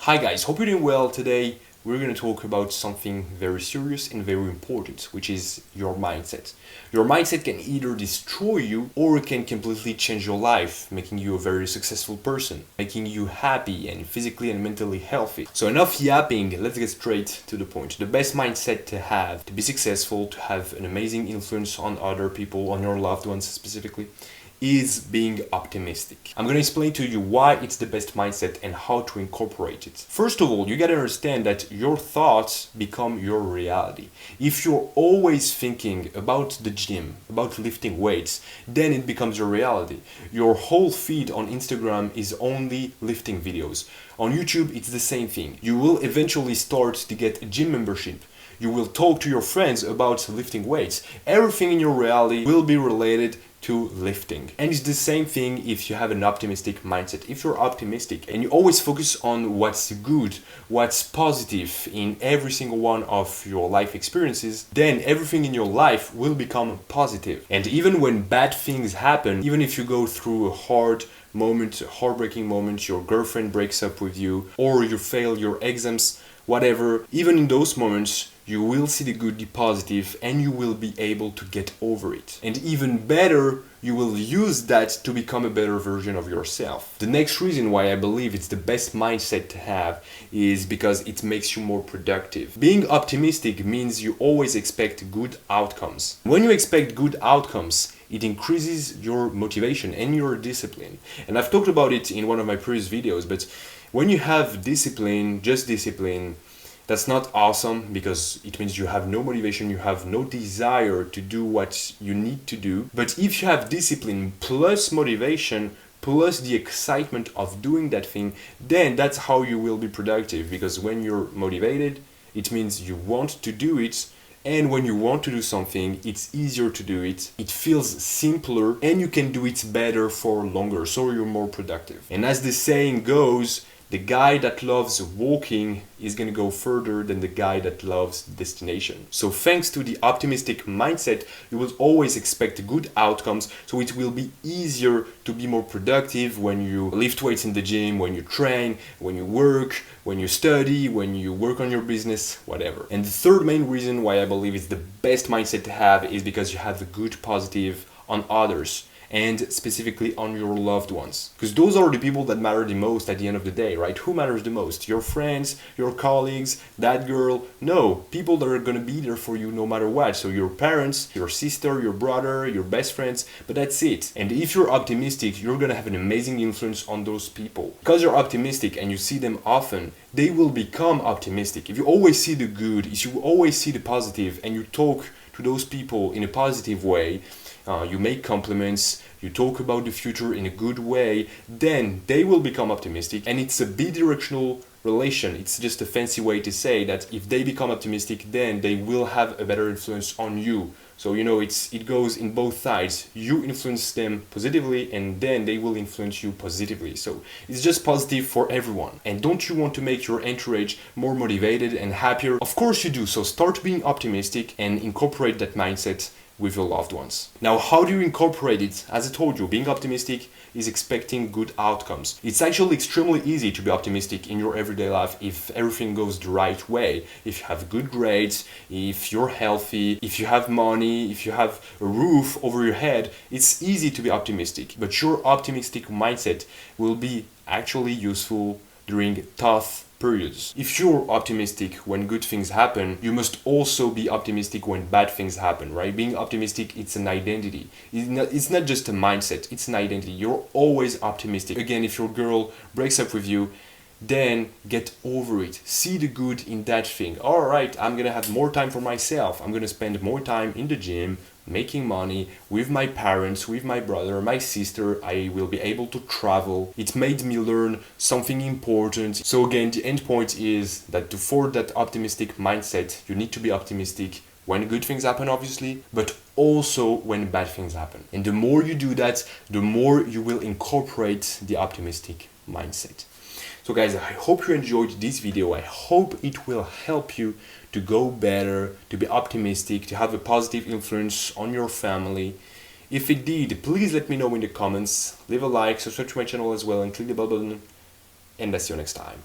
Hi guys, hope you're doing well. Today we're going to talk about something very serious and very important, which is your mindset. Your mindset can either destroy you or it can completely change your life, making you a very successful person, making you happy and physically and mentally healthy. So enough yapping, let's get straight to the point. The best mindset to have to be successful, to have an amazing influence on other people, on your loved ones specifically, is being optimistic. I'm going to explain to you why it's the best mindset and how to incorporate it. First of all, you got to understand that your thoughts become your reality. If you're always thinking about the gym, about lifting weights, then it becomes your reality. Your whole feed on Instagram is only lifting videos. On YouTube, it's the same thing. You will eventually start to get a gym membership. You will talk to your friends about lifting weights. Everything in your reality will be related to lifting. And it's the same thing if you have an optimistic mindset. If you're optimistic and you always focus on what's good, what's positive in every single one of your life experiences, then everything in your life will become positive. And even when bad things happen, even if you go through a heartbreaking moment, your girlfriend breaks up with you, or you fail your exams, whatever, even in those moments, you will see the good, the positive, and you will be able to get over it. And even better, you will use that to become a better version of yourself. The next reason why I believe it's the best mindset to have is because it makes you more productive. Being optimistic means you always expect good outcomes. When you expect good outcomes, it increases your motivation and your discipline. And I've talked about it in one of my previous videos, but when you have discipline, just discipline, that's not awesome because it means you have no motivation, you have no desire to do what you need to do. But if you have discipline plus motivation plus the excitement of doing that thing, then that's how you will be productive, because when you're motivated, it means you want to do it. And when you want to do something, it's easier to do it, it feels simpler, and you can do it better for longer, so you're more productive. And as the saying goes, the guy that loves walking is going to go further than the guy that loves destination. So thanks to the optimistic mindset, you will always expect good outcomes, so it will be easier to be more productive when you lift weights in the gym, when you train, when you work, when you study, when you work on your business, whatever. And the third main reason why I believe it's the best mindset to have is because you have the good positive on others, and specifically on your loved ones. Because those are the people that matter the most at the end of the day, right? Who matters the most? Your friends, your colleagues, that girl? No, people that are gonna be there for you no matter what. So your parents, your sister, your brother, your best friends, but that's it. And if you're optimistic, you're gonna have an amazing influence on those people. Because you're optimistic and you see them often, they will become optimistic. If you always see the good, if you always see the positive, and you talk to those people in a positive way, you make compliments, you talk about the future in a good way, then they will become optimistic. And it's a bidirectional relation. It's just a fancy way to say that if they become optimistic, then they will have a better influence on you. So it goes in both sides. You influence them positively, and then they will influence you positively. So it's just positive for everyone. And don't you want to make your entourage more motivated and happier? Of course you do. So start being optimistic and incorporate that mindset with your loved ones. Now, how do you incorporate it? As I told you, being optimistic is expecting good outcomes. It's actually extremely easy to be optimistic in your everyday life if everything goes the right way. If you have good grades, if you're healthy, if you have money, if you have a roof over your head, it's easy to be optimistic. But your optimistic mindset will be actually useful during tough periods. If you're optimistic when good things happen, you must also be optimistic when bad things happen, right? Being optimistic, it's an identity. It's not just a mindset, it's an identity. You're always optimistic. Again, if your girl breaks up with you, then get over it. See the good in that thing. All right, I'm gonna have more time for myself. I'm gonna spend more time in the gym, making money with my parents, with my brother, my sister. I will be able to travel. It made me learn something important. So again, the end point is that to afford that optimistic mindset, you need to be optimistic when good things happen, obviously, but also when bad things happen. And the more you do that, the more you will incorporate the optimistic mindset. So guys, I hope you enjoyed this video. I hope it will help you to go better, to be optimistic, to have a positive influence on your family. If it did, please let me know in the comments. Leave a like, subscribe to my channel as well, and click the bell button. And I'll see you next time.